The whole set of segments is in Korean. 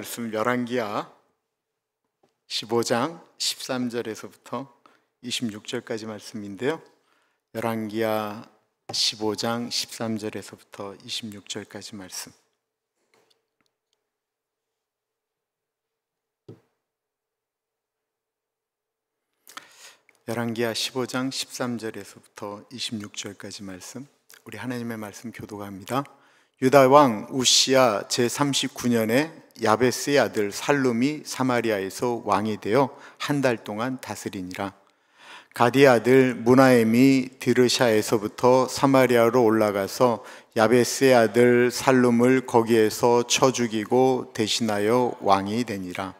말씀 열왕기하 15장 13절에서부터 26절까지 말씀인데요. 열왕기하 15장 13절에서부터 26절까지 말씀. 열왕기하 15장 13절에서부터 26절까지 말씀, 우리 하나님의 말씀 교독합니다. 유다 왕 우시야 제39년에 야베스의 아들 살룸이 사마리아에서 왕이 되어 한 달 동안 다스리니라. 가디의 아들 무나엠이 드르샤에서부터 사마리아로 올라가서 야베스의 아들 살룸을 거기에서 쳐 죽이고 대신하여 왕이 되니라.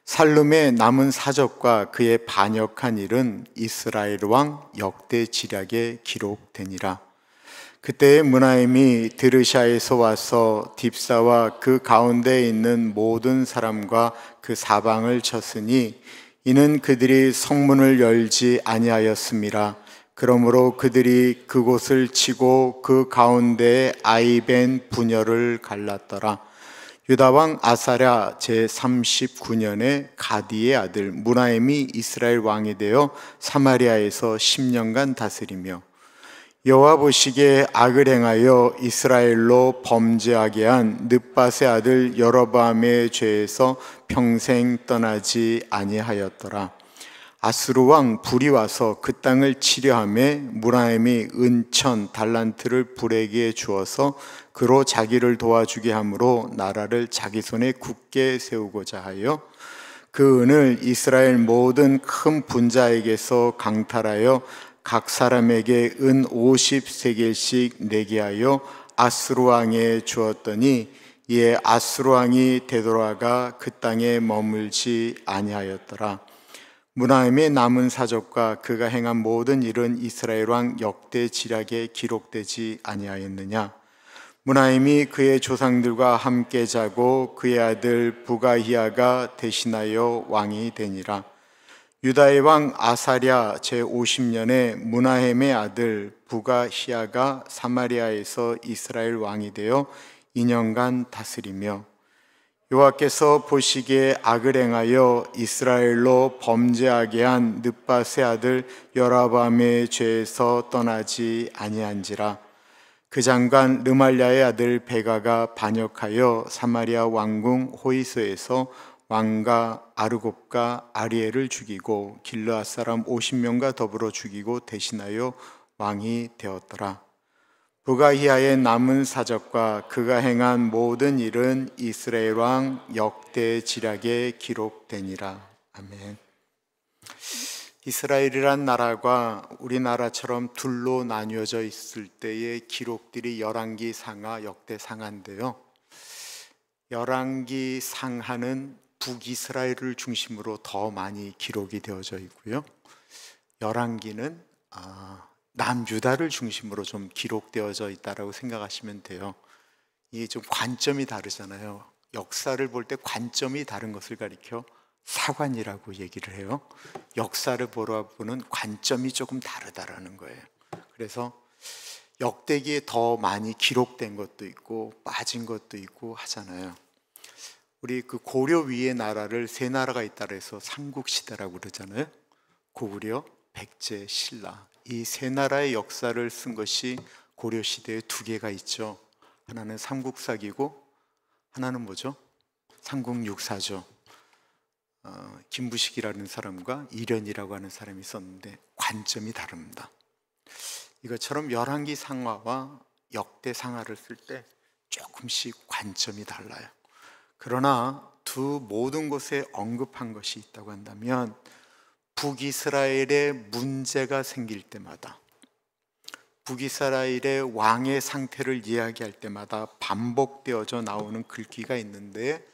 살룸의 남은 사적과 그의 반역한 일은 이스라엘 왕 역대지략에 기록되니라. 그때 무나엠이 드르샤에서 와서 딥사와 그 가운데에 있는 모든 사람과 그 사방을 쳤으니 이는 그들이 성문을 열지 아니하였음이라. 그러므로 그들이 그곳을 치고 그 가운데에 아이벤 분열을 갈랐더라. 유다 왕 아사랴 제39년에 가디의 아들 무나엠이 이스라엘 왕이 되어 사마리아에서 10년간 다스리며 여호와 보시기에 악을 행하여 이스라엘로 범죄하게 한 느밧의 아들 여로보암의 죄에서 평생 떠나지 아니하였더라. 아수르 왕 불이 와서 그 땅을 치려하매 무나엠이 은천 달란트를 불에게 주어서 그로 자기를 도와주게 함으로 나라를 자기 손에 굳게 세우고자 하여 그 은을 이스라엘 모든 큰 분자에게서 강탈하여 각 사람에게 은 50세겔씩 내게 하여 아수르 왕에 주었더니 이에 아수르 왕이 되돌아가 그 땅에 머물지 아니하였더라. 무나엠의 남은 사적과 그가 행한 모든 일은 이스라엘 왕 역대지략에 기록되지 아니하였느냐. 무나엠이 그의 조상들과 함께 자고 그의 아들 부가히야가 대신하여 왕이 되니라. 유다의 왕 아사랴 제50년에 무나헴의 아들 부가히야가 사마리아에서 이스라엘 왕이 되어 2년간 다스리며 여호와께서 보시기에 악을 행하여 이스라엘로 범죄하게 한 느밧의 아들 여로보암의 죄에서 떠나지 아니한지라. 그 장관 르말랴의 아들 베가가 반역하여 사마리아 왕궁 호이소에서 왕과 아르곱과 아리엘을 죽이고 길르앗 사람 50명과 더불어 죽이고 대신하여 왕이 되었더라. 부가히야의 남은 사적과 그가 행한 모든 일은 이스라엘 왕 역대지략에 기록되니라. 아멘. 이스라엘이란 나라가 우리나라처럼 둘로 나뉘어져 있을 때의 기록들이 열왕기 상하, 역대 상하인데요. 열왕기 상하는 북이스라엘을 중심으로 더 많이 기록이 되어져 있고요. 열왕기는 남유다를 중심으로 좀 기록되어져 있다라고 생각하시면 돼요. 이게 좀 관점이 다르잖아요. 역사를 볼 때 관점이 다른 것을 가리켜 사관이라고 얘기를 해요. 역사를 보는 관점이 조금 다르다라는 거예요. 그래서 역대기에 더 많이 기록된 것도 있고 빠진 것도 있고 하잖아요. 우리 그 고려 위의 나라를 세 나라가 있다 그래서 삼국시대라고 그러잖아요. 고구려, 백제, 신라. 이 세 나라의 역사를 쓴 것이 고려 시대에 두 개가 있죠. 하나는 삼국사기고 하나는 뭐죠? 삼국육사죠. 김부식이라는 사람과 이련이라고 하는 사람이 있었는데 관점이 다릅니다. 이것처럼 열왕기 상하와 역대 상하를 쓸 때 조금씩 관점이 달라요. 그러나 두 모든 곳에 언급한 것이 있다고 한다면 북이스라엘에 문제가 생길 때마다, 북이스라엘의 왕의 상태를 이야기할 때마다 반복되어져 나오는 글귀가 있는데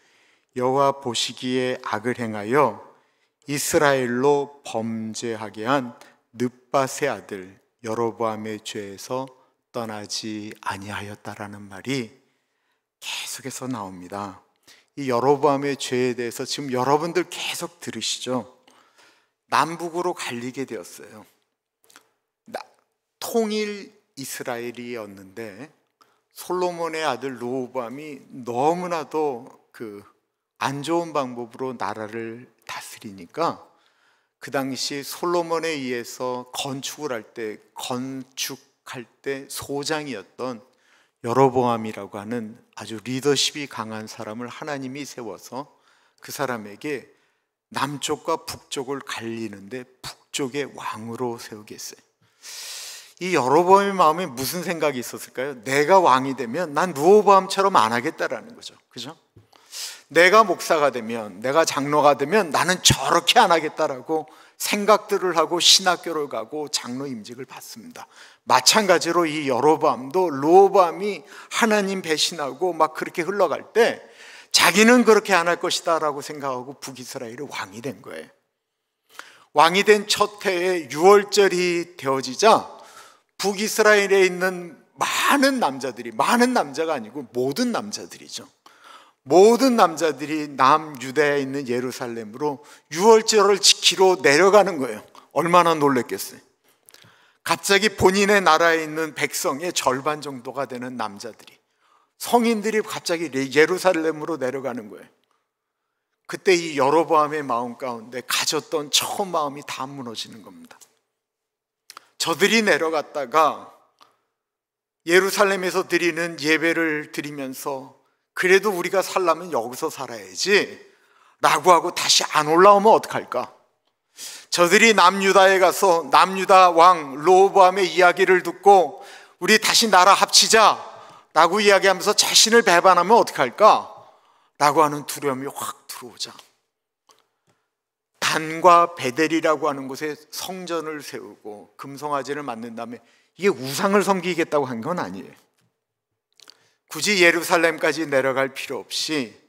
여호와 보시기에 악을 행하여 이스라엘로 범죄하게 한 느밧의 아들 여로보암의 죄에서 떠나지 아니하였다라는 말이 계속해서 나옵니다. 이 여로보암의 죄에 대해서 지금 여러분들 계속 들으시죠? 남북으로 갈리게 되었어요. 통일 이스라엘이었는데 솔로몬의 아들 르호보암이 너무나도 안 좋은 방법으로 나라를 다스리니까 그 당시 솔로몬에 의해서 건축할 때 소장이었던 여로보암이라고 하는 아주 리더십이 강한 사람을 하나님이 세워서 그 사람에게 남쪽과 북쪽을 갈리는데 북쪽의 왕으로 세우겠어요. 이 여로보암의 마음에 무슨 생각이 있었을까요? 내가 왕이 되면 난 르호보암처럼 안 하겠다라는 거죠. 그죠? 내가 목사가 되면, 내가 장로가 되면 나는 저렇게 안 하겠다라고 생각들을 하고 신학교를 가고 장로 임직을 받습니다. 마찬가지로 이 여로보암도 르호보암이 하나님 배신하고 막 그렇게 흘러갈 때 자기는 그렇게 안 할 것이다 라고 생각하고 북이스라엘의 왕이 된 거예요. 왕이 된 첫 해에 6월절이 되어지자 북이스라엘에 있는 많은 남자들이, 많은 남자가 아니고 모든 남자들이죠, 모든 남자들이 남유다에 있는 예루살렘으로 6월절을 지키러 내려가는 거예요. 얼마나 놀랬겠어요. 갑자기 본인의 나라에 있는 백성의 절반 정도가 되는 남자들이, 성인들이 갑자기 예루살렘으로 내려가는 거예요. 그때 이 여로보암의 마음 가운데 가졌던 처음 마음이 다 무너지는 겁니다. 저들이 내려갔다가 예루살렘에서 드리는 예배를 드리면서 그래도 우리가 살려면 여기서 살아야지 라고 하고 다시 안 올라오면 어떡할까? 저들이 남유다에 가서 남유다 왕 르호보암의 이야기를 듣고 우리 다시 나라 합치자 라고 이야기하면서 자신을 배반하면 어떡할까? 라고 하는 두려움이 확 들어오자 단과 베델이라고 하는 곳에 성전을 세우고 금송아지를 만든 다음에, 이게 우상을 섬기겠다고 한 건 아니에요. 굳이 예루살렘까지 내려갈 필요 없이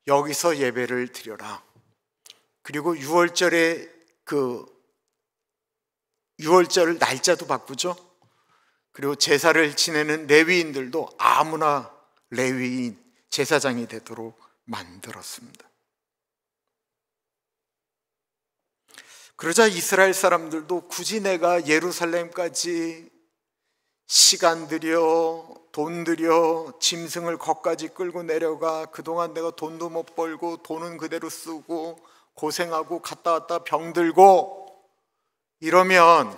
여기서 예배를 드려라. 그리고 6월절에 6월절 날짜도 바꾸죠. 그리고 제사를 지내는 레위인들도 아무나 레위인 제사장이 되도록 만들었습니다. 그러자 이스라엘 사람들도 굳이 내가 예루살렘까지 시간 들여 돈 들여 짐승을 거기까지 끌고 내려가, 그동안 내가 돈도 못 벌고 돈은 그대로 쓰고 고생하고 갔다 왔다 병들고 이러면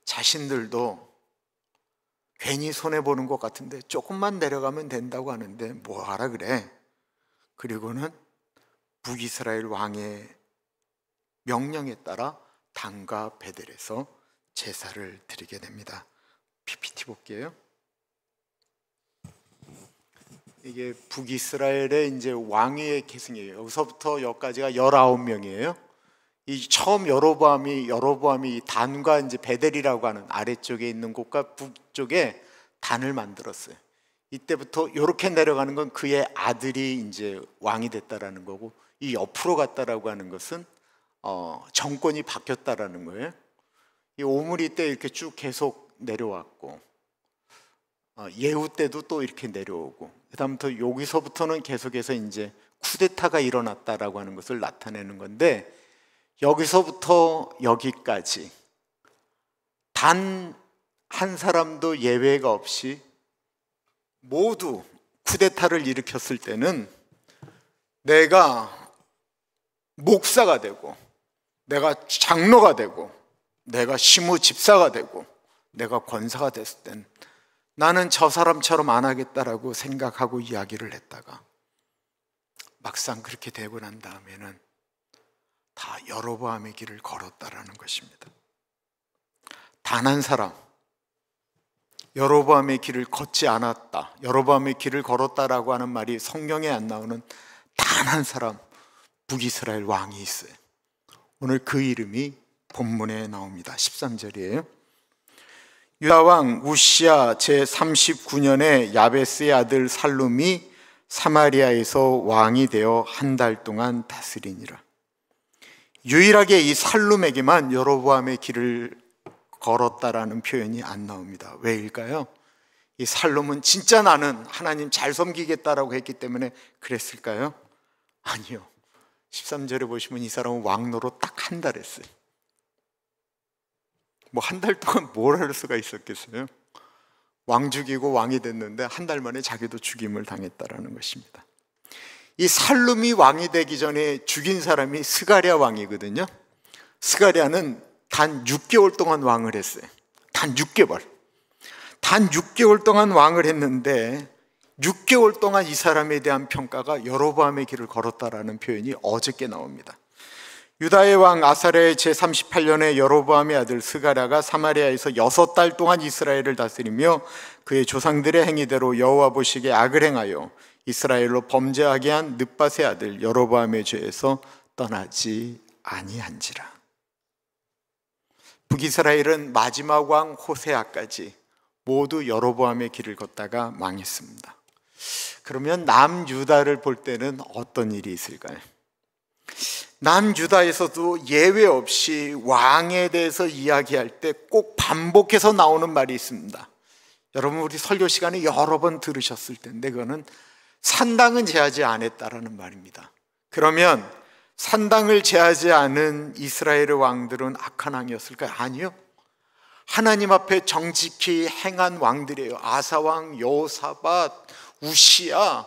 자신들도 괜히 손해보는 것 같은데 조금만 내려가면 된다고 하는데 뭐하라 그래. 그리고는 북이스라엘 왕의 명령에 따라 단과 베델에서 제사를 드리게 됩니다. PPT 볼게요. 이게 북이스라엘의 이제 왕위의 계승이에요. 여기서부터 여기까지가 19명이에요. 이 처음 여로보암이 단과 이제 베델이라고 하는 아래쪽에 있는 곳과 북쪽에 단을 만들었어요. 이때부터 이렇게 내려가는 건 그의 아들이 이제 왕이 됐다라는 거고, 이 옆으로 갔다라고 하는 것은 정권이 바뀌었다라는 거예요. 이 오므리 때 이렇게 쭉 계속 내려왔고, 예후 때도 또 이렇게 내려오고, 그다음부터 여기서부터는 계속해서 이제 쿠데타가 일어났다라고 하는 것을 나타내는 건데, 여기서부터 여기까지 단 한 사람도 예외가 없이 모두 쿠데타를 일으켰을 때는 내가 목사가 되고, 내가 장로가 되고, 내가 시무 집사가 되고, 내가 권사가 됐을 땐 나는 저 사람처럼 안 하겠다라고 생각하고 이야기를 했다가 막상 그렇게 되고 난 다음에는 다 여로보암의 길을 걸었다라는 것입니다. 단 한 사람, 여로보암의 길을 걷지 않았다, 여로보암의 길을 걸었다라고 하는 말이 성경에 안 나오는 단 한 사람, 북이스라엘 왕이 있어요. 오늘 그 이름이 본문에 나옵니다. 13절이에요. 유다 왕 우시야 제39년에 야베스의 아들 살룸이 사마리아에서 왕이 되어 한 달 동안 다스리니라. 유일하게 이 살룸에게만 여로보암의 길을 걸었다라는 표현이 안 나옵니다. 왜일까요? 이 살룸은 진짜 나는 하나님 잘 섬기겠다라고 했기 때문에 그랬을까요? 아니요. 13절에 보시면 이 사람은 왕노로 딱 한 달 했어요. 뭐 한 달 동안 뭘 할 수가 있었겠어요? 왕 죽이고 왕이 됐는데 한 달 만에 자기도 죽임을 당했다라는 것입니다. 이 살룸이 왕이 되기 전에 죽인 사람이 스가랴 왕이거든요. 스가랴는 단 6개월 동안 왕을 했어요. 단 6개월. 단 6개월 동안 왕을 했는데 6개월 동안 이 사람에 대한 평가가 여로보암의 길을 걸었다라는 표현이 어저께 나옵니다. 유다의 왕 아사랴의 제38년에 여로보암의 아들 스가랴가 사마리아에서 6달 동안 이스라엘을 다스리며 그의 조상들의 행위대로 여호와 보시기에 악을 행하여 이스라엘로 범죄하게 한 느밧의 아들 여로보암의 죄에서 떠나지 아니한지라. 북이스라엘은 마지막 왕 호세아까지 모두 여로보암의 길을 걷다가 망했습니다. 그러면 남유다를 볼 때는 어떤 일이 있을까요? 남유다에서도 예외 없이 왕에 대해서 이야기할 때 꼭 반복해서 나오는 말이 있습니다. 여러분, 우리 설교 시간에 여러 번 들으셨을 텐데 그거는 산당은 제하지 않았다라는 말입니다. 그러면 산당을 제하지 않은 이스라엘의 왕들은 악한 왕이었을까요? 아니요. 하나님 앞에 정직히 행한 왕들이에요. 아사왕, 여호사밧, 우시야,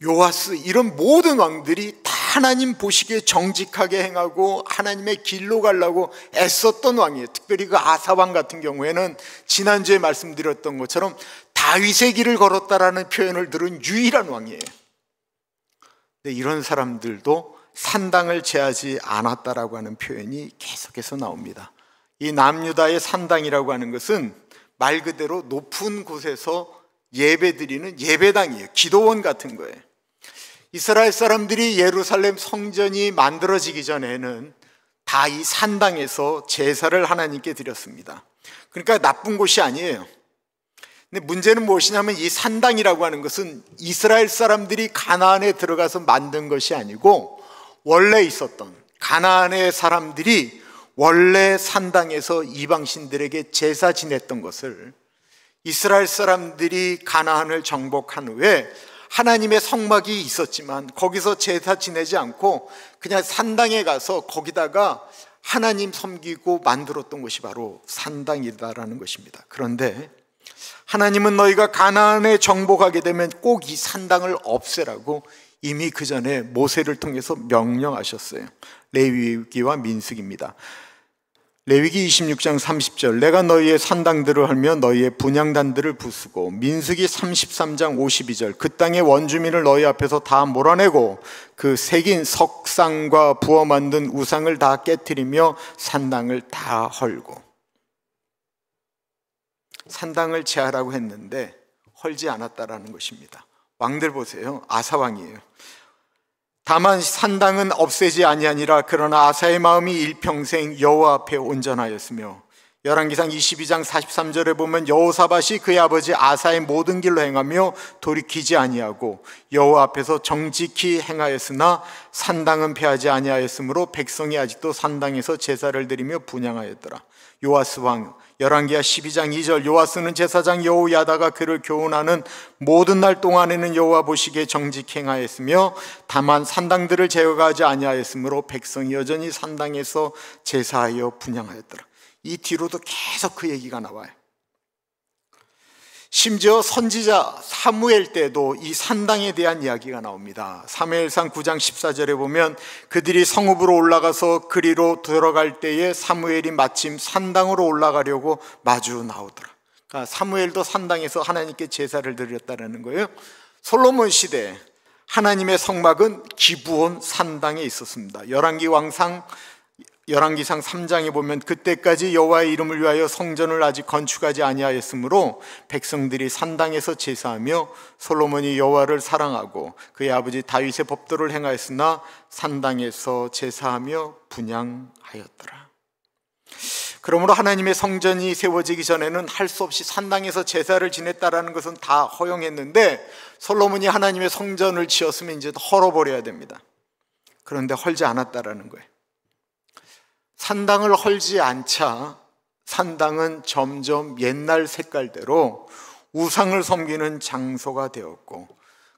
요아스, 이런 모든 왕들이 다 하나님 보시기에 정직하게 행하고 하나님의 길로 가려고 애썼던 왕이에요. 특별히 그 아사왕 같은 경우에는 지난주에 말씀드렸던 것처럼 다윗의 길을 걸었다라는 표현을 들은 유일한 왕이에요. 근데 이런 사람들도 산당을 제하지 않았다라고 하는 표현이 계속해서 나옵니다. 이 남유다의 산당이라고 하는 것은 말 그대로 높은 곳에서 예배드리는 예배당이에요. 기도원 같은 거예요. 이스라엘 사람들이 예루살렘 성전이 만들어지기 전에는 다 이 산당에서 제사를 하나님께 드렸습니다. 그러니까 나쁜 곳이 아니에요. 근데 문제는 무엇이냐면 이 산당이라고 하는 것은 이스라엘 사람들이 가나안에 들어가서 만든 것이 아니고 원래 있었던 가나안의 사람들이 원래 산당에서 이방신들에게 제사 지냈던 것을 이스라엘 사람들이 가나안을 정복한 후에 하나님의 성막이 있었지만 거기서 제사 지내지 않고 그냥 산당에 가서 거기다가 하나님 섬기고 만들었던 것이 바로 산당이다라는 것입니다. 그런데 하나님은 너희가 가나안에 정복하게 되면 꼭 이 산당을 없애라고 이미 그 전에 모세를 통해서 명령하셨어요. 레위기와 민수기입니다. 레위기 26장 30절 내가 너희의 산당들을 헐며 너희의 분향단들을 부수고, 민수기 33장 52절 그 땅의 원주민을 너희 앞에서 다 몰아내고 그 새긴 석상과 부어 만든 우상을 다 깨트리며 산당을 다 헐고. 산당을 제하라고 했는데 헐지 않았다라는 것입니다. 왕들 보세요. 아사왕이에요. 다만 산당은 없애지 아니하니라. 그러나 아사의 마음이 일평생 여호와 앞에 온전하였으며, 열왕기상 22장 43절에 보면 여호사밧이 그의 아버지 아사의 모든 길로 행하며 돌이키지 아니하고 여호와 앞에서 정직히 행하였으나 산당은 폐하지 아니하였으므로 백성이 아직도 산당에서 제사를 드리며 분향하였더라. 요아스 왕, 열왕기하 12장 2절 요아스는 제사장 여호야다가 그를 교훈하는 모든 날 동안에는 여호와 보시기에 정직히 행하였으며 다만 산당들을 제거하지 아니하였으므로 백성이 여전히 산당에서 제사하여 분향하였더라. 이 뒤로도 계속 그 얘기가 나와요. 심지어 선지자 사무엘 때도 이 산당에 대한 이야기가 나옵니다. 사무엘상 9장 14절에 보면 그들이 성읍으로 올라가서 그리로 들어갈 때에 사무엘이 마침 산당으로 올라가려고 마주 나오더라. 그러니까 사무엘도 산당에서 하나님께 제사를 드렸다는 거예요. 솔로몬 시대 하나님의 성막은 기브온 산당에 있었습니다. 열왕기상 3장에 보면 그때까지 여호와의 이름을 위하여 성전을 아직 건축하지 아니하였으므로 백성들이 산당에서 제사하며 솔로몬이 여호와를 사랑하고 그의 아버지 다윗의 법도를 행하였으나 산당에서 제사하며 분향하였더라. 그러므로 하나님의 성전이 세워지기 전에는 할 수 없이 산당에서 제사를 지냈다라는 것은 다 허용했는데 솔로몬이 하나님의 성전을 지었으면 이제 헐어버려야 됩니다. 그런데 헐지 않았다라는 거예요. 산당을 헐지 않자 산당은 점점 옛날 색깔대로 우상을 섬기는 장소가 되었고,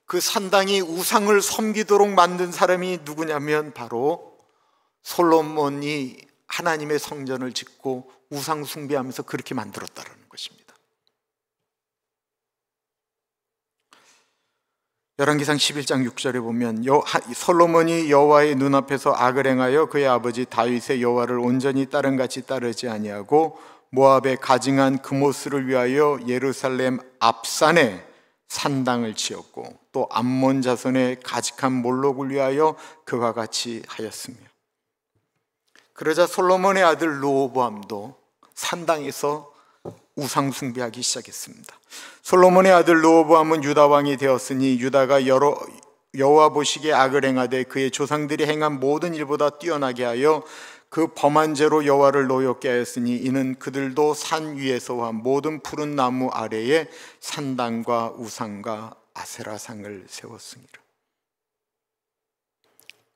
그 산당이 우상을 섬기도록 만든 사람이 누구냐면 바로 솔로몬이 하나님의 성전을 짓고 우상 숭배하면서 그렇게 만들었다는 것입니다. 열왕기상 11장 6절에 보면 솔로몬이 여호와의 눈앞에서 악을 행하여 그의 아버지 다윗의 여호와를 온전히 따름같이 따르지 아니하고 모압의 가증한 그모스를 위하여 예루살렘 앞산에 산당을 지었고 또 암몬 자손의 가직한 몰록을 위하여 그와 같이 하였으며, 그러자 솔로몬의 아들 르호보암도 산당에서 우상 숭배하기 시작했습니다. 솔로몬의 아들 르호보암은 유다 왕이 되었으니 유다가 여호와 보시기에 악을 행하되 그의 조상들이 행한 모든 일보다 뛰어나게 하여 그 범한 죄로 여호와를 노엽게 하였으니 이는 그들도 산 위에서와 모든 푸른 나무 아래에 산당과 우상과 아세라상을 세웠으니라.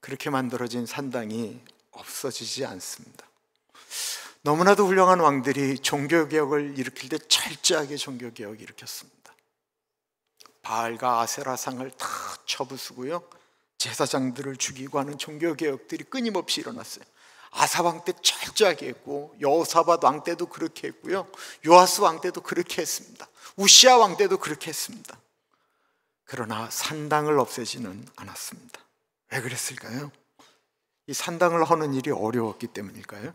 그렇게 만들어진 산당이 없어지지 않습니다. 너무나도 훌륭한 왕들이 종교개혁을 일으킬 때 철저하게 종교개혁을 일으켰습니다. 바알과 아세라상을 다 쳐부수고요, 제사장들을 죽이고 하는 종교개혁들이 끊임없이 일어났어요. 아사 왕 때 철저하게 했고, 여호사밧 왕 때도 그렇게 했고요, 요아스 왕 때도 그렇게 했습니다. 우시야 왕 때도 그렇게 했습니다. 그러나 산당을 없애지는 않았습니다. 왜 그랬을까요? 이 산당을 허는 일이 어려웠기 때문일까요?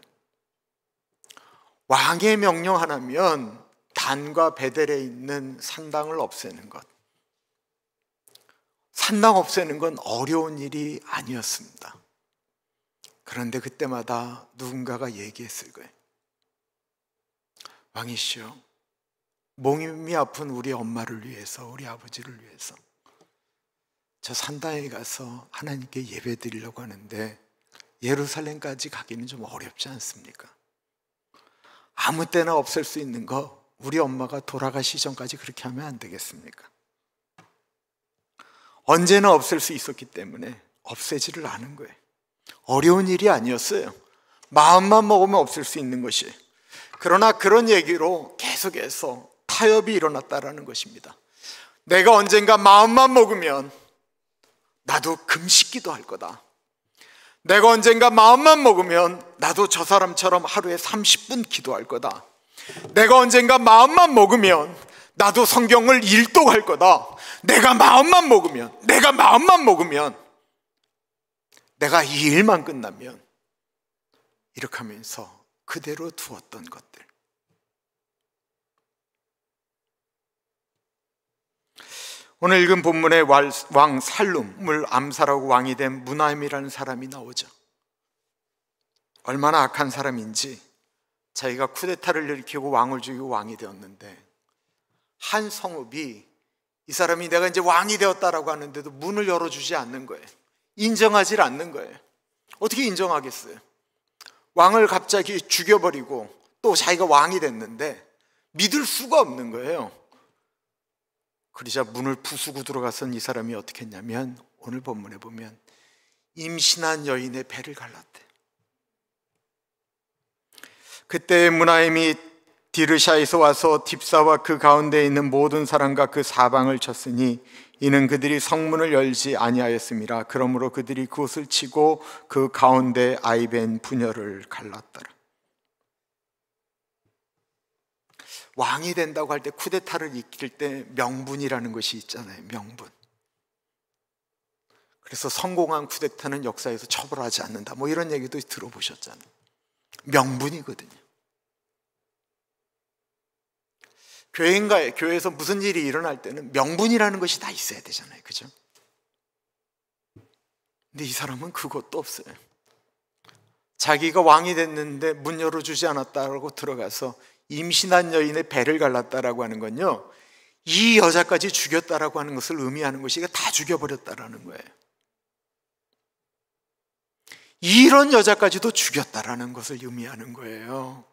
왕의 명령 하나면 단과 베델에 있는 산당을 없애는 것, 산당 없애는 건 어려운 일이 아니었습니다. 그런데 그때마다 누군가가 얘기했을 거예요. 왕이시여, 몸이 아픈 우리 엄마를 위해서, 우리 아버지를 위해서 저 산당에 가서 하나님께 예배 드리려고 하는데 예루살렘까지 가기는 좀 어렵지 않습니까? 아무 때나 없앨 수 있는 거 우리 엄마가 돌아가시 전까지 그렇게 하면 안 되겠습니까? 언제나 없앨 수 있었기 때문에 없애지를 않은 거예요. 어려운 일이 아니었어요. 마음만 먹으면 없앨 수 있는 것이. 그러나 그런 얘기로 계속해서 타협이 일어났다라는 것입니다. 내가 언젠가 마음만 먹으면 나도 금식기도 할 거다. 내가 언젠가 마음만 먹으면 나도 저 사람처럼 하루에 30분 기도할 거다. 내가 언젠가 마음만 먹으면 나도 성경을 일독할 거다. 내가 마음만 먹으면 내가 이 일만 끝나면, 이렇게 하면서 그대로 두었던 것들. 오늘 읽은 본문에 왕 살룸을 암살하고 왕이 된 무나임이라는 사람이 나오죠. 얼마나 악한 사람인지, 자기가 쿠데타를 일으키고 왕을 죽이고 왕이 되었는데, 한 성읍이 이 사람이 내가 이제 왕이 되었다라고 하는데도 문을 열어주지 않는 거예요. 인정하지 않는 거예요. 어떻게 인정하겠어요? 왕을 갑자기 죽여버리고 또 자기가 왕이 됐는데 믿을 수가 없는 거예요. 그러자 문을 부수고 들어가선 이 사람이 어떻게 했냐면, 오늘 본문에 보면 임신한 여인의 배를 갈랐대. 그때 무나임이 디르샤에서 와서 딥사와 그 가운데 있는 모든 사람과 그 사방을 쳤으니 이는 그들이 성문을 열지 아니하였음이라. 그러므로 그들이 그것을 치고 그 가운데 아이벤 부녀를 갈랐더라. 왕이 된다고 할 때, 쿠데타를 이길 때 명분이라는 것이 있잖아요. 명분. 그래서 성공한 쿠데타는 역사에서 처벌하지 않는다, 뭐 이런 얘기도 들어보셨잖아요. 명분이거든요. 교회에서 무슨 일이 일어날 때는 명분이라는 것이 다 있어야 되잖아요. 그죠? 근데 이 사람은 그것도 없어요. 자기가 왕이 됐는데 문 열어주지 않았다고 들어가서 임신한 여인의 배를 갈랐다라고 하는 건요, 이 여자까지 죽였다라고 하는 것을 의미하는 것이, 다 죽여버렸다라는 거예요. 이런 여자까지도 죽였다라는 것을 의미하는 거예요.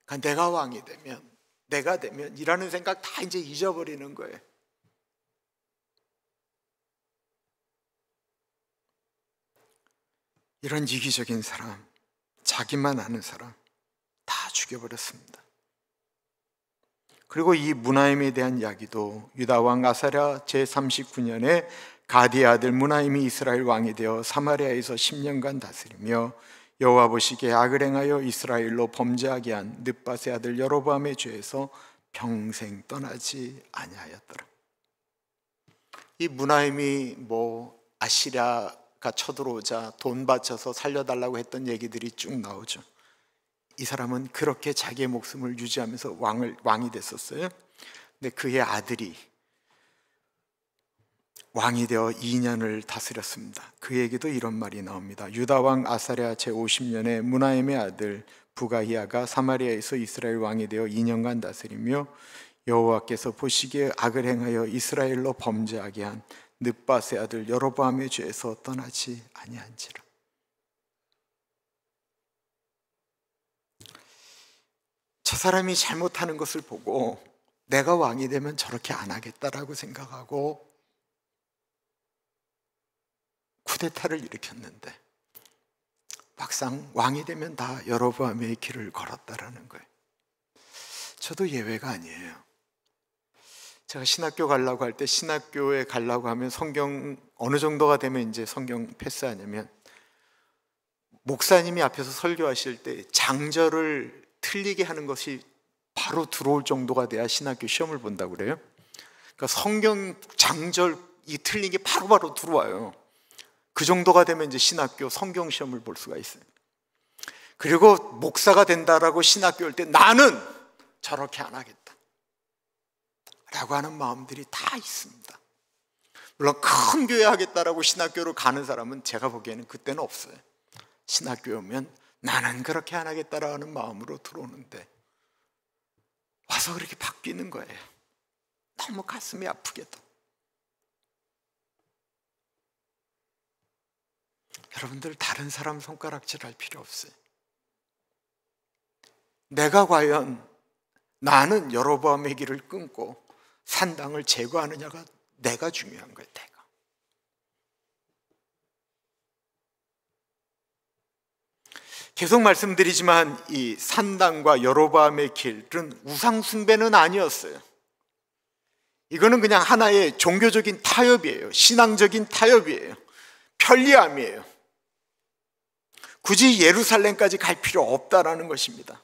그러니까 내가 왕이 되면, 내가 되면 이라는 생각 다 이제 잊어버리는 거예요. 이런 이기적인 사람, 자기만 아는 사람 다 죽여버렸습니다. 그리고 이 무나임에 대한 이야기도 유다 왕 아사랴 제39년에 가디의 아들 무나임이 이스라엘 왕이 되어 사마리아에서 10년간 다스리며 여호와 보시기에 악을 행하여 이스라엘로 범죄하게 한 느밧의 아들 여로보암의 죄에서 평생 떠나지 아니하였더라. 이 무나임이 뭐 아시리아가 쳐들어오자 돈 바쳐서 살려달라고 했던 얘기들이 쭉 나오죠. 이 사람은 그렇게 자기의 목숨을 유지하면서 왕이 됐었어요. 근데 그의 아들이 왕이 되어 2년을 다스렸습니다. 그에게도 이런 말이 나옵니다. 유다 왕 아사랴 제50년에 무나임의 아들 부가히야가 사마리아에서 이스라엘 왕이 되어 2년간 다스리며 여호와께서 보시기에 악을 행하여 이스라엘로 범죄하게 한 느밧의 아들 여로보암의 죄에서 떠나지 아니한지라. 저 사람이 잘못하는 것을 보고 내가 왕이 되면 저렇게 안 하겠다라고 생각하고 쿠데타를 일으켰는데 막상 왕이 되면 다 여로보암의 길을 걸었다라는 거예요. 저도 예외가 아니에요. 제가 신학교 가려고 할 때 신학교에 가려고 하면 성경 어느 정도가 되면 이제 성경 패스하냐면 목사님이 앞에서 설교하실 때 장절을 틀리게 하는 것이 바로 들어올 정도가 돼야 신학교 시험을 본다고 그래요. 그러니까 성경 장절 이 틀린 게 바로바로 들어와요. 그 정도가 되면 이제 신학교 성경 시험을 볼 수가 있어요. 그리고 목사가 된다라고 신학교 올 때 나는 저렇게 안 하겠다 라고 하는 마음들이 다 있습니다. 물론 큰 교회 하겠다라고 신학교로 가는 사람은 제가 보기에는 그때는 없어요. 신학교에 오면 나는 그렇게 안 하겠다라고 하는 마음으로 들어오는데 와서 그렇게 바뀌는 거예요. 너무 가슴이 아프게도. 여러분들 다른 사람 손가락질할 필요 없어요. 내가 과연 나는 여로보암의 길을 끊고 산당을 제거하느냐가 내가 중요한 거예요. 내가. 계속 말씀드리지만 이 산당과 여로보암의 길은 우상 숭배는 아니었어요. 이거는 그냥 하나의 종교적인 타협이에요. 신앙적인 타협이에요. 편리함이에요. 굳이 예루살렘까지 갈 필요 없다라는 것입니다.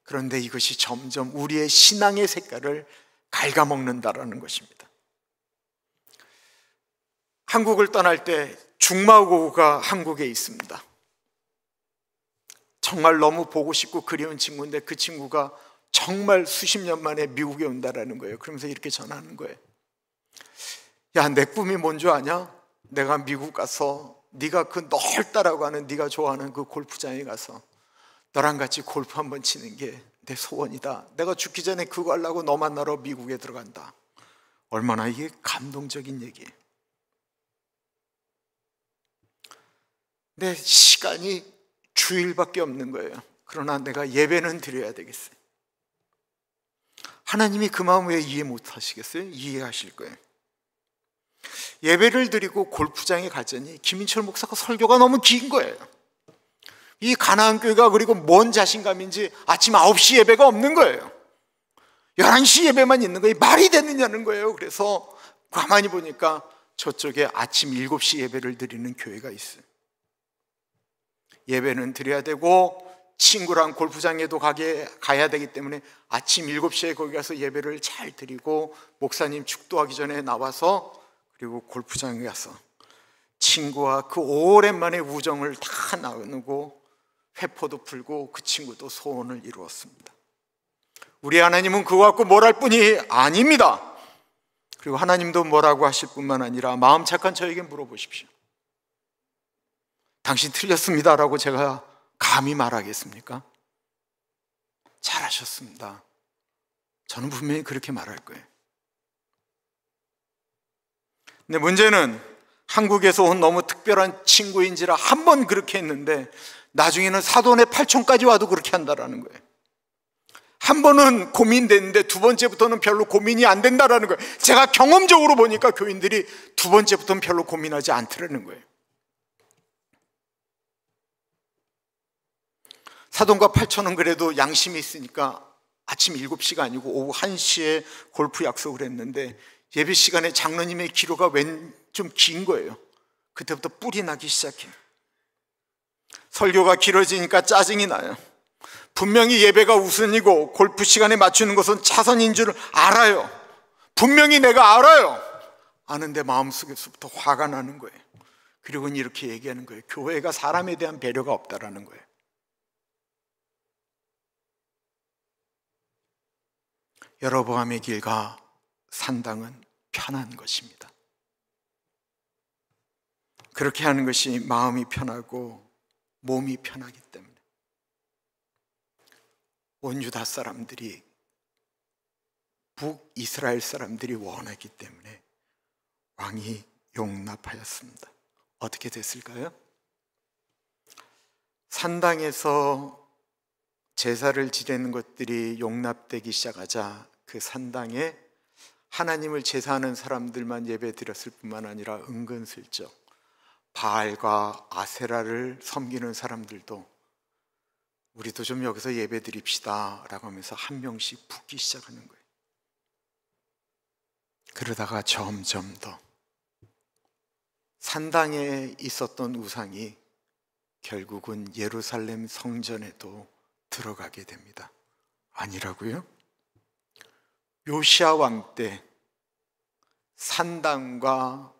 그런데 이것이 점점 우리의 신앙의 색깔을 갉아먹는다라는 것입니다. 한국을 떠날 때 중마고우가 한국에 있습니다. 정말 너무 보고 싶고 그리운 친구인데 그 친구가 정말 수십 년 만에 미국에 온다라는 거예요. 그러면서 이렇게 전하는 거예요. 야, 내 꿈이 뭔 줄 아냐? 내가 미국 가서 네가 그 넓다라고 하는 네가 좋아하는 그 골프장에 가서 너랑 같이 골프 한번 치는 게 내 소원이다. 내가 죽기 전에 그거 하려고 너 만나러 미국에 들어간다. 얼마나 이게 감동적인 얘기예요. 내 시간이 주일밖에 없는 거예요. 그러나 내가 예배는 드려야 되겠어요. 하나님이 그 마음 왜 이해 못 하시겠어요? 이해하실 거예요. 예배를 드리고 골프장에 가자니 김인철 목사가 설교가 너무 긴 거예요. 이 가나안 교회가 그리고 뭔 자신감인지 아침 9시 예배가 없는 거예요. 11시 예배만 있는 거예요. 말이 되느냐는 거예요. 그래서 가만히 보니까 저쪽에 아침 7시 예배를 드리는 교회가 있어요. 예배는 드려야 되고 친구랑 골프장에도 가야 되기 때문에 아침 7시에 거기 가서 예배를 잘 드리고 목사님 축도하기 전에 나와서 그리고 골프장에 가서 친구와 그 오랜만에 우정을 다 나누고 회포도 풀고 그 친구도 소원을 이루었습니다. 우리 하나님은 그거 갖고 뭘 할 뿐이 아닙니다. 그리고 하나님도 뭐라고 하실 뿐만 아니라 마음 착한 저에게 물어보십시오. 당신 틀렸습니다라고 제가 감히 말하겠습니까? 잘하셨습니다. 저는 분명히 그렇게 말할 거예요. 근데 문제는 한국에서 온 너무 특별한 친구인지라 한 번 그렇게 했는데 나중에는 사돈의 8촌까지 와도 그렇게 한다라는 거예요. 한 번은 고민됐는데 두 번째부터는 별로 고민이 안 된다라는 거예요. 제가 경험적으로 보니까 교인들이 두 번째부터는 별로 고민하지 않더라는 거예요. 사돈과 8촌은 그래도 양심이 있으니까 아침 7시가 아니고 오후 1시에 골프 약속을 했는데 예배 시간에 장로님의 기로가 좀 긴 거예요. 그때부터 뿔이 나기 시작해요. 설교가 길어지니까 짜증이 나요. 분명히 예배가 우선이고 골프 시간에 맞추는 것은 차선인 줄 알아요. 분명히 내가 알아요. 아는데 마음속에서부터 화가 나는 거예요. 그리고는 이렇게 얘기하는 거예요. 교회가 사람에 대한 배려가 없다라는 거예요. 여로보암의 길과 산당은 편한 것입니다. 그렇게 하는 것이 마음이 편하고 몸이 편하기 때문에 온 유다 사람들이, 북이스라엘 사람들이 원하기 때문에 왕이 용납하였습니다. 어떻게 됐을까요? 산당에서 제사를 지내는 것들이 용납되기 시작하자 그 산당에 하나님을 제사하는 사람들만 예배 드렸을 뿐만 아니라 은근슬쩍 바알과 아세라를 섬기는 사람들도 우리도 좀 여기서 예배 드립시다 라고 하면서 한 명씩 붙기 시작하는 거예요. 그러다가 점점 더 산당에 있었던 우상이 결국은 예루살렘 성전에도 들어가게 됩니다. 아니라고요? 요시야 왕 때 산당과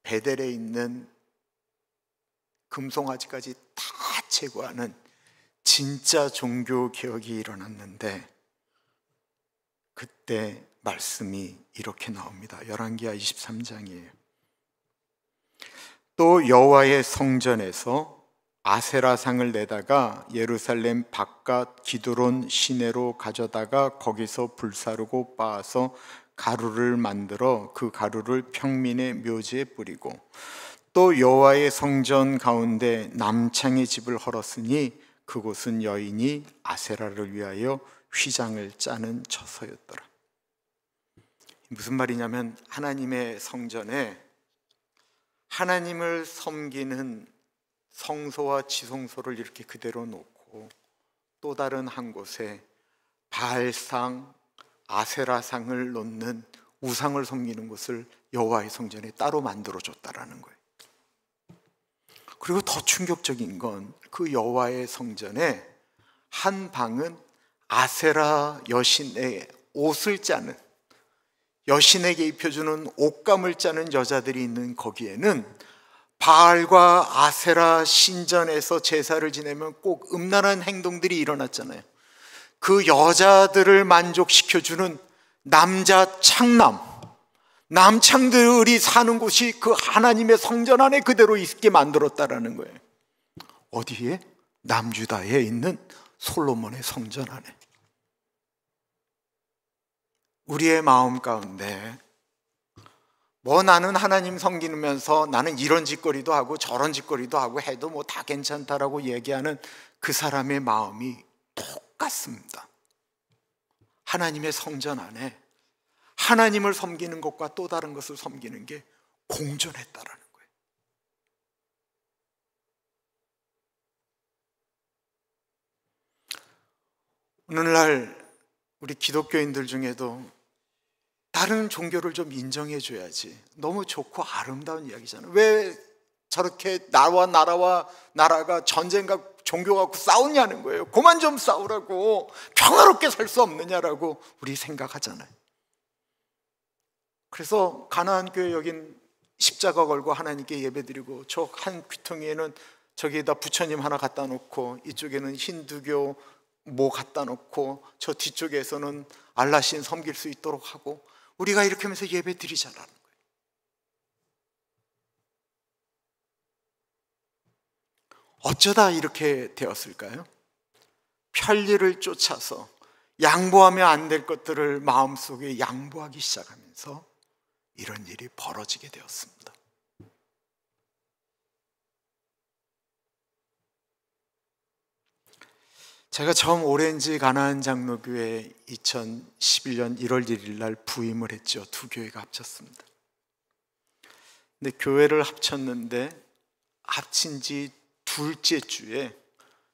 베델에 있는 금송아지까지 다 제거하는 진짜 종교 개혁이 일어났는데, 그때 말씀이 이렇게 나옵니다. 열왕기하 23장이에요. 또 여호와의 성전에서 아세라상을 내다가 예루살렘 바깥 기드론 시내로 가져다가 거기서 불사르고 빻아서 가루를 만들어 그 가루를 평민의 묘지에 뿌리고, 또 여호와의 성전 가운데 남창의 집을 헐었으니 그곳은 여인이 아세라를 위하여 휘장을 짜는 처소였더라. 무슨 말이냐면, 하나님의 성전에 하나님을 섬기는 성소와 지성소를 이렇게 그대로 놓고 또 다른 한 곳에 바알상, 아세라상을 놓는 우상을 섬기는 곳을 여호와의 성전에 따로 만들어줬다라는 거예요. 그리고 더 충격적인 건 그 여호와의 성전에 한 방은 아세라 여신의 옷을 짜는, 여신에게 입혀주는 옷감을 짜는 여자들이 있는 거기에는 바알과 아세라 신전에서 제사를 지내면 꼭 음란한 행동들이 일어났잖아요. 그 여자들을 만족시켜주는 남자 창남, 남창들이 사는 곳이 그 하나님의 성전 안에 그대로 있게 만들었다라는 거예요. 어디에? 남유다에 있는 솔로몬의 성전 안에. 우리의 마음 가운데 나는 하나님 섬기면서 나는 이런 짓거리도 하고 저런 짓거리도 하고 해도 다 괜찮다라고 얘기하는 그 사람의 마음이 똑같습니다. 하나님의 성전 안에 하나님을 섬기는 것과 또 다른 것을 섬기는 게 공존했다라는 거예요. 오늘날 우리 기독교인들 중에도 다른 종교를 좀 인정해 줘야지, 너무 좋고 아름다운 이야기잖아요. 왜 저렇게 나라와 나라가 전쟁과 종교 갖고 싸우냐는 거예요. 그만 좀 싸우라고, 평화롭게 살 수 없느냐라고 우리 생각하잖아요. 그래서 가나안 교회 여긴 십자가 걸고 하나님께 예배드리고, 저 한 귀퉁이에는 저기에다 부처님 하나 갖다 놓고, 이쪽에는 힌두교 갖다 놓고, 저 뒤쪽에서는 알라신 섬길 수 있도록 하고, 우리가 이렇게 하면서 예배 드리자라는 거예요. 어쩌다 이렇게 되었을까요? 편리를 쫓아서 양보하면 안 될 것들을 마음속에 양보하기 시작하면서 이런 일이 벌어지게 되었습니다. 제가 처음 오렌지 가나안 장로교회 2011년 1월 1일 날 부임을 했죠. 두 교회가 합쳤습니다. 근데 교회를 합쳤는데 합친 지 둘째 주에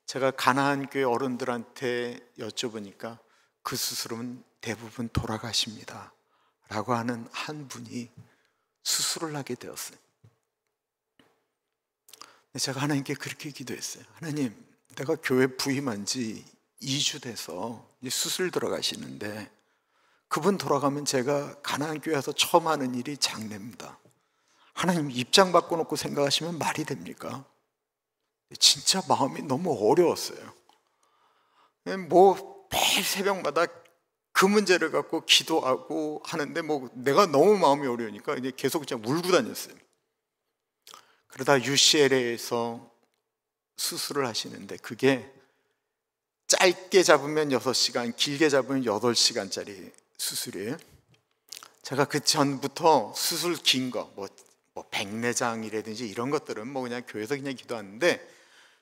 제가 가나안 교회 어른들한테 여쭤보니까 그 수술은 대부분 돌아가십니다 라고 하는 한 분이 수술을 하게 되었어요. 제가 하나님께 그렇게 기도했어요. 하나님, 내가 교회 부임한 지 2주 돼서 이제 수술 들어가시는데 그분 돌아가면 제가 가나안 교회 와서 처음 하는 일이 장례입니다. 하나님 입장 바꿔놓고 생각하시면 말이 됩니까? 진짜 마음이 너무 어려웠어요. 뭐 매일 새벽마다 그 문제를 갖고 기도하고 하는데 뭐 내가 너무 마음이 어려우니까 이제 계속 그냥 울고 다녔어요. 그러다 UCLA에서 수술을 하시는데 그게 짧게 잡으면 6시간, 길게 잡으면 8시간짜리 수술이에요. 제가 그 전부터 수술 긴 거, 뭐 백내장이라든지 이런 것들은 뭐 그냥 교회에서 그냥 기도하는데,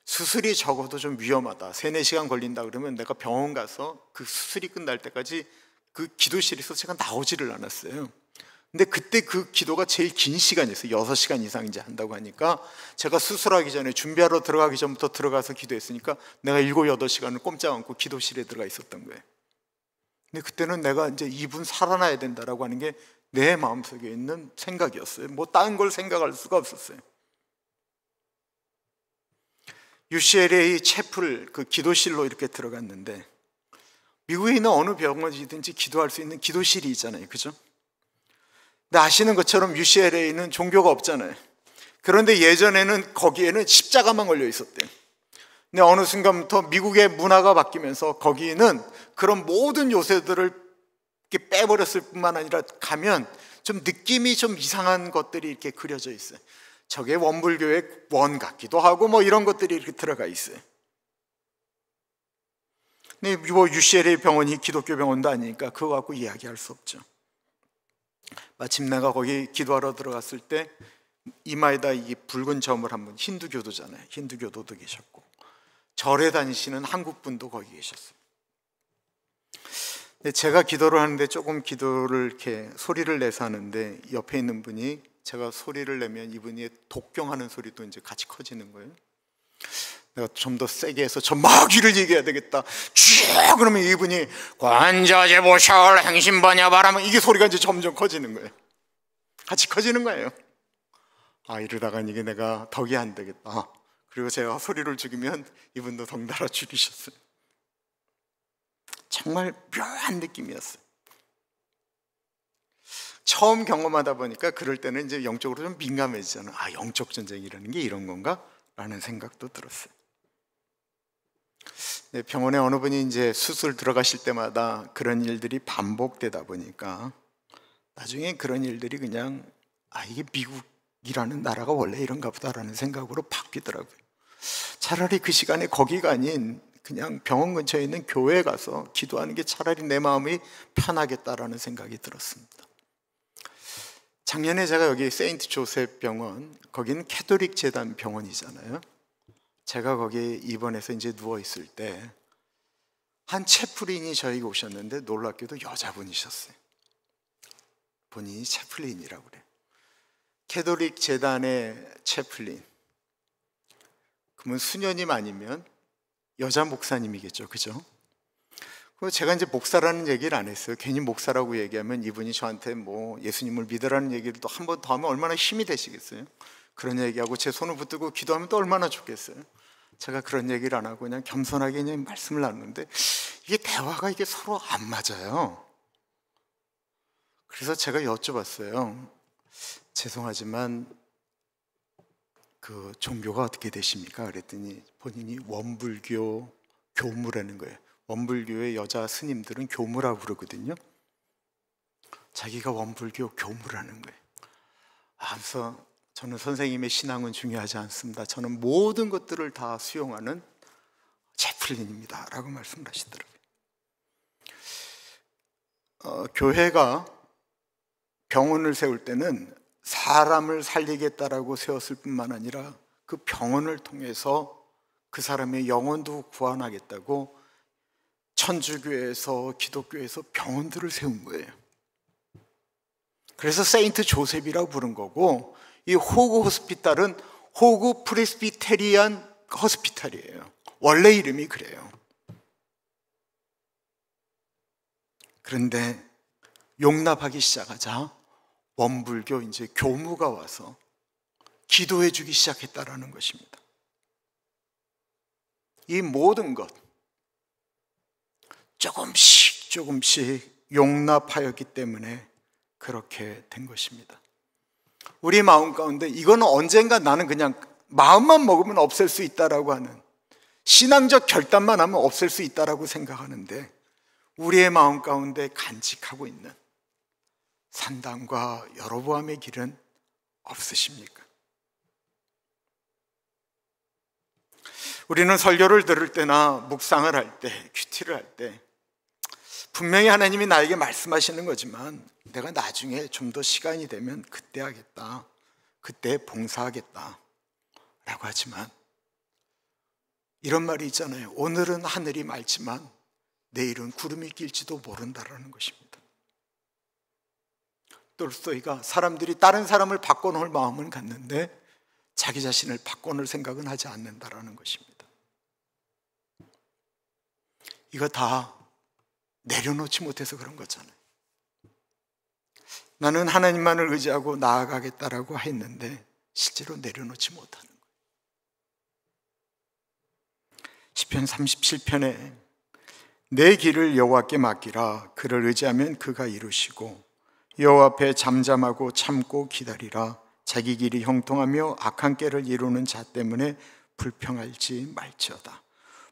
수술이 적어도 좀 위험하다, 3-4시간 걸린다 그러면 내가 병원 가서 그 수술이 끝날 때까지 그 기도실에서 제가 나오지를 않았어요. 근데 그때 그 기도가 제일 긴 시간이었어요. 6시간 이상 이제 한다고 하니까 제가 수술하기 전에 준비하러 들어가기 전부터 들어가서 기도했으니까 내가 7-8시간을 꼼짝 않고 기도실에 들어가 있었던 거예요. 근데 그때는 내가 이제 이분 살아나야 된다라고 하는 게 내 마음속에 있는 생각이었어요. 뭐 다른 걸 생각할 수가 없었어요. UCLA 채플 그 기도실로 이렇게 들어갔는데, 미국에 있는 어느 병원이든지 기도할 수 있는 기도실이 있잖아요, 그죠? 근데 아시는 것처럼 UCLA는 종교가 없잖아요. 그런데 예전에는 거기에는 십자가만 걸려 있었대요. 근데 어느 순간부터 미국의 문화가 바뀌면서 거기는 그런 모든 요새들을 이렇게 빼버렸을 뿐만 아니라 가면 좀 느낌이 좀 이상한 것들이 이렇게 그려져 있어요. 저게 원불교의 원 같기도 하고 뭐 이런 것들이 이렇게 들어가 있어요. 근데 뭐 UCLA 병원이 기독교 병원도 아니니까 그거 갖고 이야기할 수 없죠. 마침 내가 거기 기도하러 들어갔을 때 이마에다 이 붉은 점을 한 분, 힌두교도잖아요. 힌두교도도 계셨고 절에 다니시는 한국 분도 거기 계셨어요. 근데 제가 기도를 하는데 조금 기도를 이렇게 소리를 내서 하는데 옆에 있는 분이 제가 소리를 내면 이분이 독경하는 소리도 이제 같이 커지는 거예요. 내가 좀 더 세게 해서 저 마귀를 얘기해야 되겠다. 쭉 그러면 이분이 관자재 보샬 행신바냐 바라면 이게 소리가 이제 점점 커지는 거예요. 같이 커지는 거예요. 아, 이러다가 이게 내가 덕이 안 되겠다. 그리고 제가 소리를 죽이면 이분도 덩달아 죽이셨어요. 정말 묘한 느낌이었어요. 처음 경험하다 보니까 그럴 때는 이제 영적으로 좀 민감해지잖아요. 아, 영적 전쟁이라는 게 이런 건가? 라는 생각도 들었어요. 네, 병원에 어느 분이 이제 수술 들어가실 때마다 그런 일들이 반복되다 보니까 나중에 그런 일들이 그냥 이게 미국이라는 나라가 원래 이런가 보다라는 생각으로 바뀌더라고요. 차라리 그 시간에 거기가 아닌 그냥 병원 근처에 있는 교회에 가서 기도하는 게 차라리 내 마음이 편하겠다라는 생각이 들었습니다. 작년에 제가 여기 세인트 조셉 병원, 거기는 캐톨릭 재단 병원이잖아요. 제가 거기 입원해서 이제 누워 있을 때 한 채플린이 저에게 오셨는데 놀랍게도 여자분이셨어요. 본인이 채플린이라고 그래요. 캐톨릭 재단의 채플린. 그러면 수녀님 아니면 여자 목사님이겠죠, 그죠? 제가 이제 목사라는 얘기를 안 했어요. 괜히 목사라고 얘기하면 이분이 저한테 뭐 예수님을 믿으라는 얘기를 또 한 번 더 하면 얼마나 힘이 되시겠어요? 그런 얘기하고 제 손을 붙들고 기도하면 또 얼마나 좋겠어요? 제가 그런 얘기를 안 하고 그냥 겸손하게 그냥 말씀을 나누는데 이게 대화가 이게 서로 안 맞아요. 그래서 제가 여쭤봤어요. 죄송하지만 그 종교가 어떻게 되십니까? 그랬더니 본인이 원불교 교무라는 거예요. 원불교의 여자 스님들은 교무라고 그러거든요. 자기가 원불교 교무라는 거예요. 그래서 저는 선생님의 신앙은 중요하지 않습니다. 저는 모든 것들을 다 수용하는 채플린입니다 라고 말씀을 하시더라고요. 교회가 병원을 세울 때는 사람을 살리겠다라고 세웠을 뿐만 아니라 그 병원을 통해서 그 사람의 영혼도 구원하겠다고 천주교에서 기독교에서 병원들을 세운 거예요. 그래서 세인트 조셉이라고 부른 거고, 이 호그 호스피탈은 호그 프레스비테리안 호스피탈이에요. 원래 이름이 그래요. 그런데 용납하기 시작하자 원불교 이제 교무가 와서 기도해 주기 시작했다라는 것입니다. 이 모든 것 조금씩 용납하였기 때문에 그렇게 된 것입니다. 우리 마음 가운데 이거는 언젠가 나는 그냥 마음만 먹으면 없앨 수 있다라고 하는, 신앙적 결단만 하면 없앨 수 있다라고 생각하는데, 우리의 마음 가운데 간직하고 있는 산당과 여로보암의 길은 없으십니까? 우리는 설교를 들을 때나 묵상을 할 때, 큐티를 할 때 분명히 하나님이 나에게 말씀하시는 거지만 내가 나중에 좀 더 시간이 되면 그때 하겠다, 그때 봉사하겠다 라고 하지만, 이런 말이 있잖아요. 오늘은 하늘이 맑지만 내일은 구름이 낄지도 모른다라는 것입니다. 톨스토이가 사람들이 다른 사람을 바꿔놓을 마음은 갖는데 자기 자신을 바꿔놓을 생각은 하지 않는다라는 것입니다. 이거 다 내려놓지 못해서 그런 거잖아요. 나는 하나님만을 의지하고 나아가겠다라고 했는데 실제로 내려놓지 못하는 거예요. 시편 37편에 내 길을 여호와께 맡기라. 그를 의지하면 그가 이루시고 여호와 앞에 잠잠하고 참고 기다리라. 자기 길이 형통하며 악한 꾀를 이루는 자 때문에 불평하지 말지어다.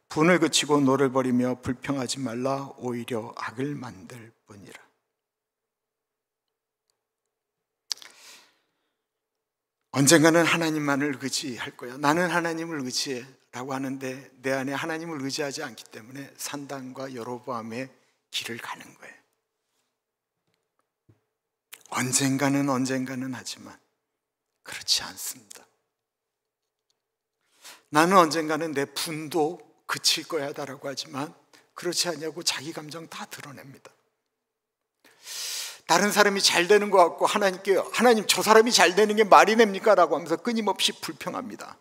분을 그치고 노를 버리며 불평하지 말라. 오히려 악을 만들 뿐이라. 언젠가는 하나님만을 의지할 거야. 나는 하나님을 의지해 라고 하는데 내 안에 하나님을 의지하지 않기 때문에 산당과 여로보암의 길을 가는 거예요. 언젠가는 하지만 그렇지 않습니다. 나는 언젠가는 내 분도 그칠 거야 라고 하지만 그렇지 않냐고 자기 감정 다 드러냅니다. 다른 사람이 잘 되는 것 같고 하나님께, 하나님 저 사람이 잘 되는 게 말이 됩니까? 라고 하면서 끊임없이 불평합니다.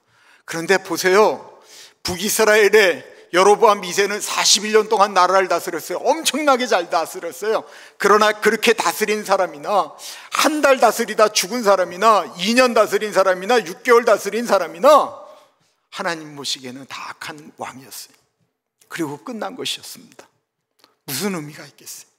그런데 보세요, 북이스라엘의 여로보암 2세는 41년 동안 나라를 다스렸어요. 엄청나게 잘 다스렸어요. 그러나 그렇게 다스린 사람이나 한 달 다스리다 죽은 사람이나 2년 다스린 사람이나 6개월 다스린 사람이나 하나님 보시기에는 다 악한 왕이었어요. 그리고 끝난 것이었습니다. 무슨 의미가 있겠어요?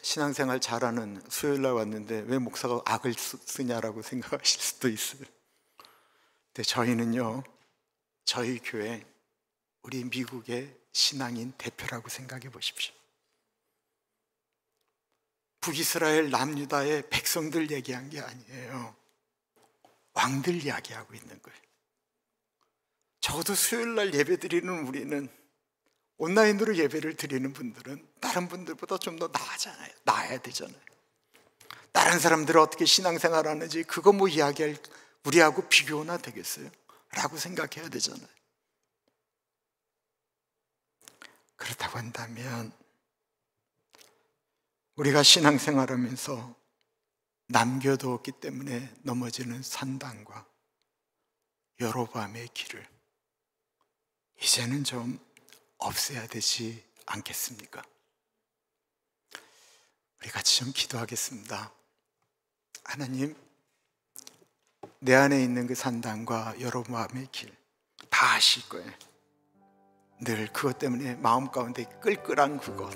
신앙생활 잘하는 수요일날 왔는데 왜 목사가 악을 쓰냐라고 생각하실 수도 있어요. 근데 저희는요, 저희 교회, 우리 미국의 신앙인 대표라고 생각해 보십시오. 북이스라엘 남유다의 백성들 얘기한 게 아니에요. 왕들 이야기하고 있는 거예요. 적어도 수요일날 예배 드리는 우리는, 온라인으로 예배를 드리는 분들은 다른 분들보다 좀 더 나아잖아요. 나아야 되잖아요. 다른 사람들은 어떻게 신앙생활 하는지 그거 뭐 이야기할, 우리하고 비교나 되겠어요? 라고 생각해야 되잖아요. 그렇다고 한다면 우리가 신앙생활하면서 남겨두었기 때문에 넘어지는 산당과 여로보암의 길을 이제는 좀 없애야 되지 않겠습니까? 우리 같이 좀 기도하겠습니다. 하나님, 내 안에 있는 그 산당과 여로보암의 길 다 아실 거예요. 늘 그것 때문에 마음 가운데 끌끌한 그것,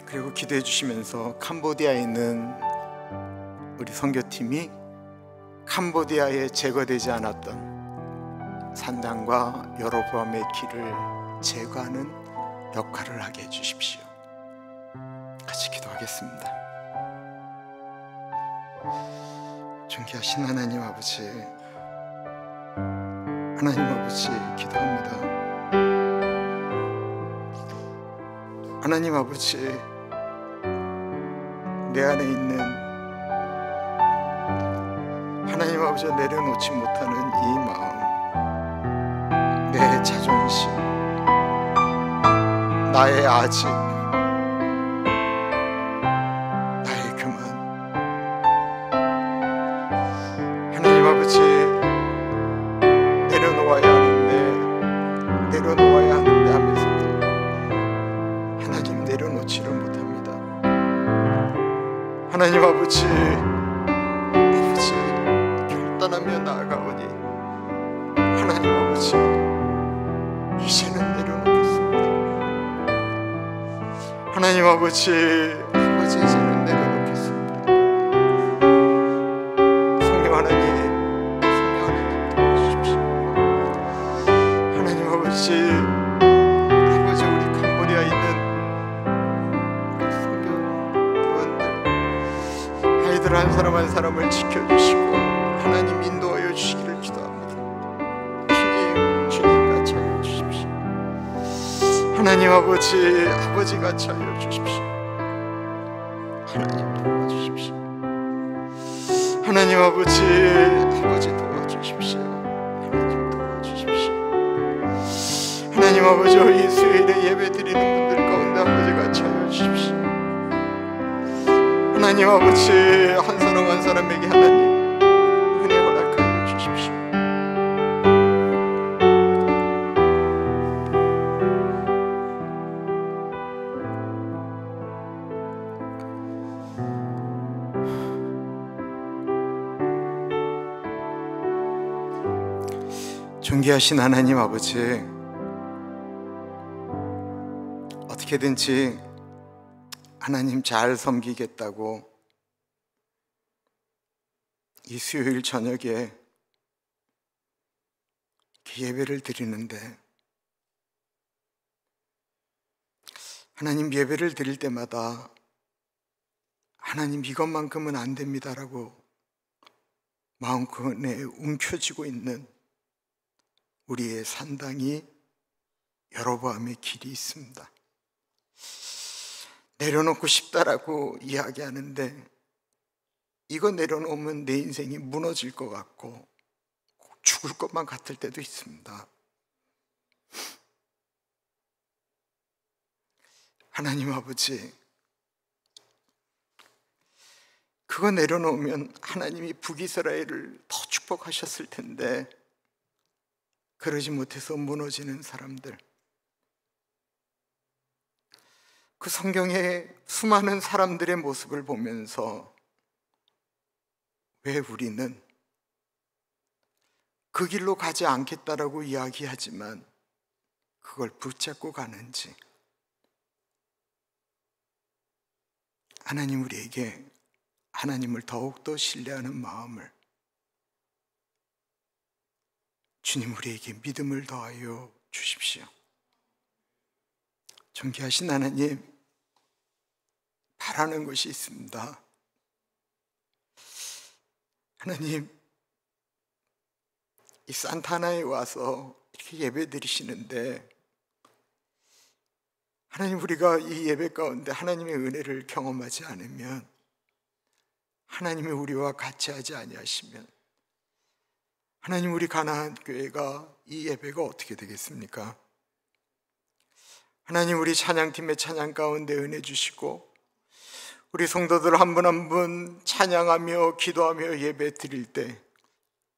그리고 기도해 주시면서 캄보디아에 있는 우리 선교팀이 캄보디아에 제거되지 않았던 산당과 여로보암의 길을 제거하는 역할을 하게 해주십시오. 같이 기도하겠습니다. 존귀하신 하나님 아버지, 하나님 아버지 기도합니다. 하나님 아버지, 내 안에 있는 하나님 아버지 내려놓지 못하는 이 마음, 내 자존심, 나의 아직, 나의 교만, 하나님 아버지 내려놓아야 하는데 하면서도 하나님 내려놓지를 못합니다. 하나님 아버지 결단하며 나아가오니 하나님 아버지 이제는 내려놓겠습니다. 하나님 아버지 이제는 내려놓겠습니다. 성령 하나님 도와주십시오. 하나님 아버지 우리 캄보디아에 있는 우리 성교회원들 아이들 한 사람 한 사람을 지켜주시고 하나님 인도하여 주시기를 기도합니다. 주님 같이 하여 주십시오. 하나님 아버지 같이 하여 주십시오. 하나님 도와주십시오. 하나님 아버지 도와주십시오. 하나님 도와주십시오. 하나님 아버지 이 수요일에 예배 드리는 분들 가운데 아버지 같이 하여 주십시오. 하나님 아버지 한 사람 한 사람에게 하나님 은혜 허락하여 주십시오. 존귀하신 하나님 아버지, 어떻게든지 하나님 잘 섬기겠다고 이 수요일 저녁에 예배를 드리는데 하나님 예배를 드릴 때마다 하나님 이것만큼은 안 됩니다라고 마음권에 움켜쥐고 있는 우리의 산당이 여로보암의 길이 있습니다. 내려놓고 싶다라고 이야기하는데 이거 내려놓으면 내 인생이 무너질 것 같고 죽을 것만 같을 때도 있습니다. 하나님 아버지, 그거 내려놓으면 하나님이 북이스라엘을 더 축복하셨을 텐데 그러지 못해서 무너지는 사람들, 그 성경의 수많은 사람들의 모습을 보면서 왜 우리는 그 길로 가지 않겠다라고 이야기하지만 그걸 붙잡고 가는지. 하나님 우리에게 하나님을 더욱더 신뢰하는 마음을, 주님 우리에게 믿음을 더하여 주십시오. 존귀하신 하나님, 바라는 것이 있습니다. 하나님, 이 산타나에 와서 이렇게 예배 드리시는데 하나님, 우리가 이 예배 가운데 하나님의 은혜를 경험하지 않으면, 하나님이 우리와 같이 하지 아니하시면 하나님, 우리 가나안 교회가 이 예배가 어떻게 되겠습니까? 하나님, 우리 찬양팀의 찬양 가운데 은혜 주시고 우리 성도들 한 분 한 분 찬양하며 기도하며 예배 드릴 때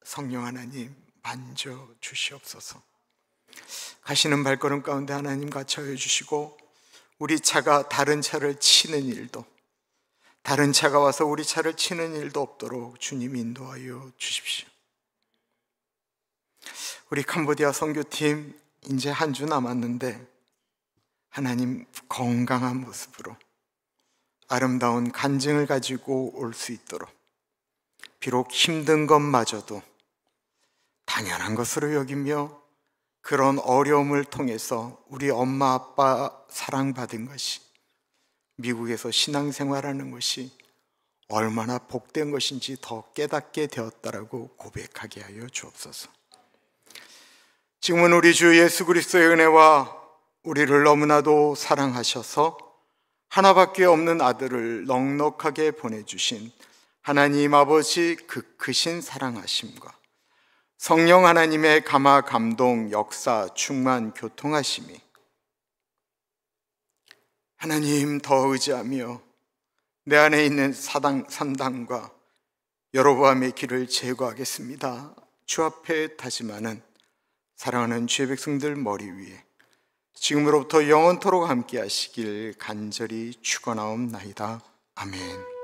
성령 하나님 만져 주시옵소서. 가시는 발걸음 가운데 하나님 같이 하여 주시고 우리 차가 다른 차를 치는 일도, 다른 차가 와서 우리 차를 치는 일도 없도록 주님 인도하여 주십시오. 우리 캄보디아 선교팀 이제 한 주 남았는데 하나님 건강한 모습으로 아름다운 간증을 가지고 올 수 있도록, 비록 힘든 것마저도 당연한 것으로 여기며 그런 어려움을 통해서 우리 엄마 아빠 사랑받은 것이, 미국에서 신앙생활하는 것이 얼마나 복된 것인지 더 깨닫게 되었다라고 고백하게 하여 주옵소서. 지금은 우리 주 예수 그리스도의 은혜와 우리를 너무나도 사랑하셔서 하나밖에 없는 아들을 넉넉하게 보내주신 하나님 아버지 그 크신 사랑하심과 성령 하나님의 감화 감동 역사 충만 교통하심이 하나님 더 의지하며 내 안에 있는 산당과 여로보암의 길을 제거하겠습니다. 주 앞에 다짐하는 사랑하는 주의 백성들 머리 위에 지금으로부터 영원토록 함께 하시길 간절히 축원하옵나이다. 아멘.